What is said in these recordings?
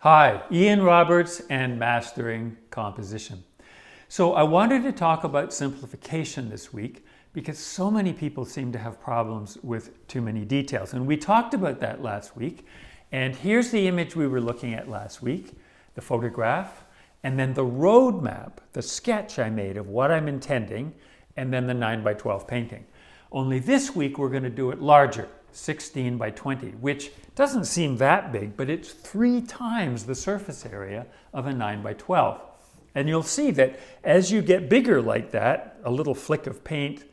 Hi, Ian Roberts and Mastering Composition. So I wanted to talk about simplification this week because so many people seem to have problems with too many details. And we talked about that last week. And here's the image we were looking at last week, the photograph, and then the roadmap, the sketch I made of what I'm intending, and then the 9x12 painting. Only this week we're going to do it larger, 16 by 20, which doesn't seem that big, but it's 3 times the surface area of a 9x12. And you'll see that as you get bigger like that, a little flick of paint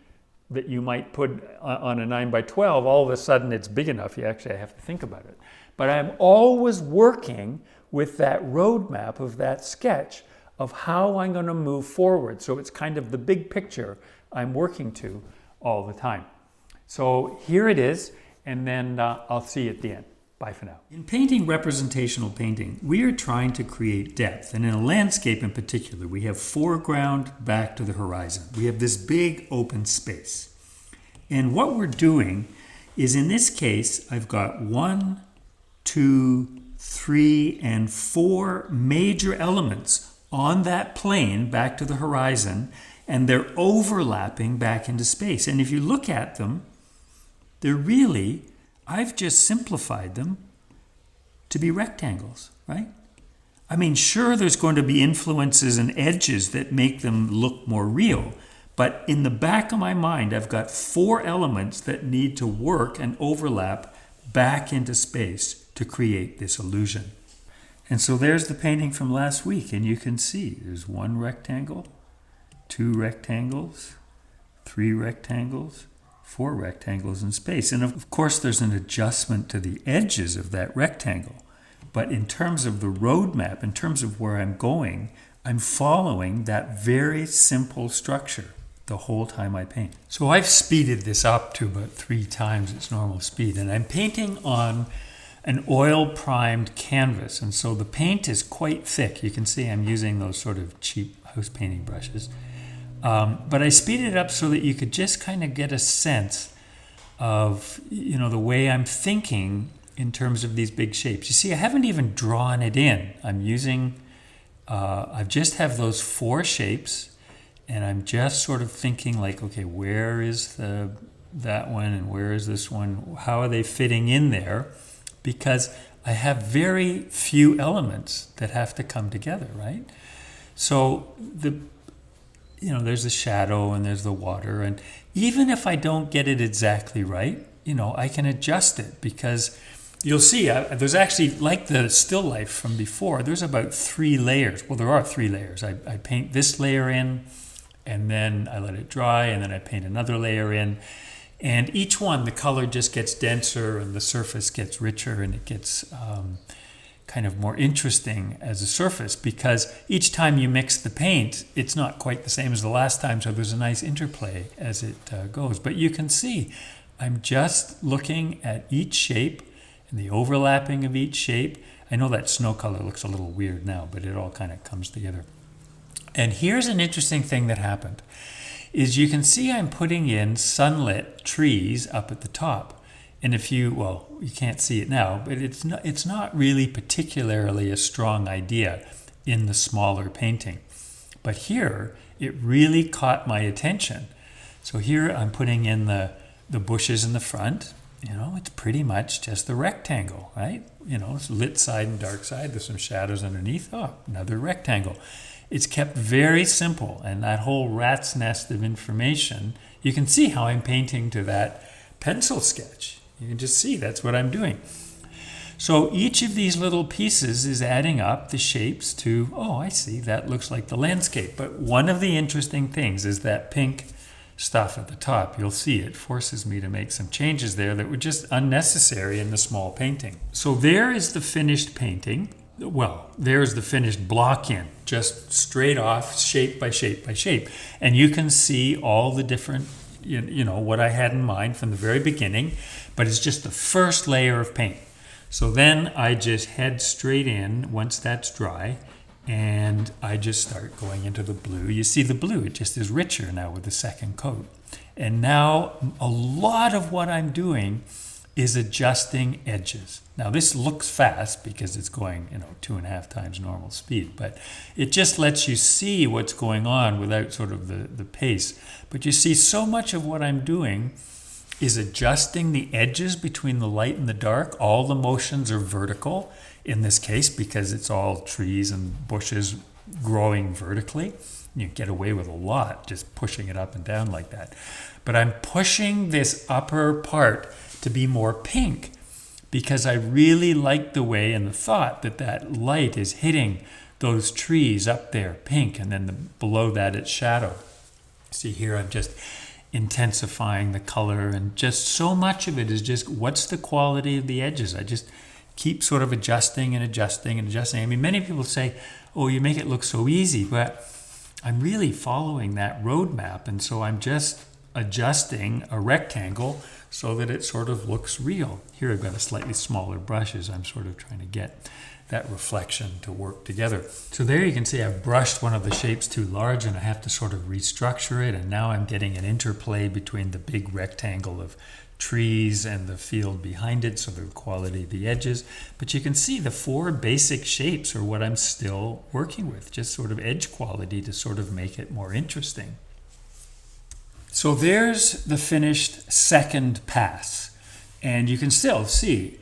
that you might put on a 9x12, all of a sudden it's big enough you actually have to think about it. But I'm always working with that roadmap of that sketch of how I'm going to move forward. So it's kind of the big picture I'm working to all the time. So here it is, and then I'll see you at the end. Bye for now. In painting representational painting, we are trying to create depth. And in a landscape in particular, we have foreground back to the horizon. We have this big open space. And what we're doing is, in this case, I've got 1, 2, 3, and 4 major elements on that plane back to the horizon, and they're overlapping back into space. And if you look at them, they're really, I've just simplified them to be rectangles, right? I mean, sure, there's going to be influences and edges that make them look more real, but in the back of my mind, I've got 4 elements that need to work and overlap back into space to create this illusion. And so there's the painting from last week, and you can see there's 1 rectangle, 2 rectangles, 3 rectangles, 4 rectangles in space. And of course, there's an adjustment to the edges of that rectangle. But in terms of the roadmap, in terms of where I'm going, I'm following that very simple structure the whole time I paint. So I've speeded this up to about 3 times its normal speed. And I'm painting on an oil-primed canvas. And so the paint is quite thick. You can see I'm using those sort of cheap house painting brushes. But I speeded it up so that you could just kind of get a sense of, the way I'm thinking in terms of these big shapes. You see, I haven't even drawn it in. I'm using, I just have those 4 shapes, and I'm just sort of thinking like, okay, where is that one and where is this one? How are they fitting in there? Because I have very few elements that have to come together, right? So there's the shadow and there's the water. And even if I don't get it exactly right, I can adjust it, because you'll see there's actually, like the still life from before, there's about 3 layers. Well, there are 3 layers. I paint this layer in, and then I let it dry, and then I paint another layer in. And each one, the color just gets denser and the surface gets richer, and it gets kind of more interesting as a surface, because each time you mix the paint, it's not quite the same as the last time, so there's a nice interplay as it goes. But you can see I'm just looking at each shape and the overlapping of each shape. I know that snow color looks a little weird now, but it all kind of comes together. And here's an interesting thing that happened, is you can see I'm putting in sunlit trees up at the top. And if you can't see it now, but it's not really particularly a strong idea in the smaller painting. But here, it really caught my attention. So here I'm putting in the bushes in the front. It's pretty much just the rectangle, right? It's lit side and dark side. There's some shadows underneath. Oh, another rectangle. It's kept very simple. And that whole rat's nest of information, you can see how I'm painting to that pencil sketch. You can just see that's what I'm doing. So each of these little pieces is adding up the shapes to, I see, that looks like the landscape. But one of the interesting things is that pink stuff at the top. You'll see it forces me to make some changes there that were just unnecessary in the small painting. So there is the finished painting. Well, there's the finished block in, just straight off, shape by shape by shape. And you can see all the different, what I had in mind from the very beginning, but it's just the first layer of paint. So then I just head straight in once that's dry, and I just start going into the blue. You see the blue, it just is richer now with the second coat. And now a lot of what I'm doing is adjusting edges. Now this looks fast because it's going, 2.5 times normal speed, but it just lets you see what's going on without sort of the pace. But you see, so much of what I'm doing is adjusting the edges between the light and the dark. All the motions are vertical in this case because it's all trees and bushes growing vertically. You get away with a lot just pushing it up and down like that. But I'm pushing this upper part to be more pink because I really like the way and the thought that that light is hitting those trees up there pink, and then below that it's shadow. See here, I'm just intensifying the color, and just so much of it is just what's the quality of the edges. I just keep sort of adjusting and adjusting and adjusting. I mean, many people say, oh, you make it look so easy, but I'm really following that roadmap, and so I'm just adjusting a rectangle so that it sort of looks real. Here I've got a slightly smaller brush as I'm sort of trying to get that reflection to work together. So there you can see I've brushed one of the shapes too large and I have to sort of restructure it, and now I'm getting an interplay between the big rectangle of trees and the field behind it, so the quality of the edges. But you can see the 4 basic shapes are what I'm still working with, just sort of edge quality to sort of make it more interesting. So there's the finished second pass. And you can still see,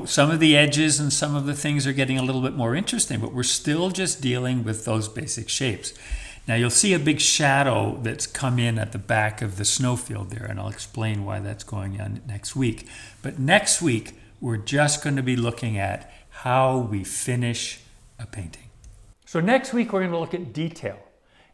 some of the edges and some of the things are getting a little bit more interesting, but we're still just dealing with those basic shapes. Now you'll see a big shadow that's come in at the back of the snowfield there, and I'll explain why that's going on next week. But next week, we're just going to be looking at how we finish a painting. So next week, we're going to look at detail.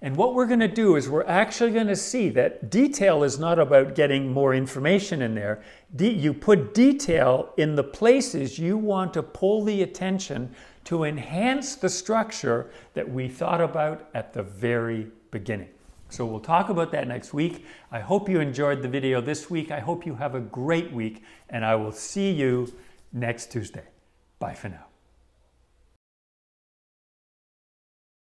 And what we're going to do is we're actually going to see that detail is not about getting more information in there. You put detail in the places you want to pull the attention to enhance the structure that we thought about at the very beginning. So we'll talk about that next week. I hope you enjoyed the video this week. I hope you have a great week, and I will see you next Tuesday. Bye for now.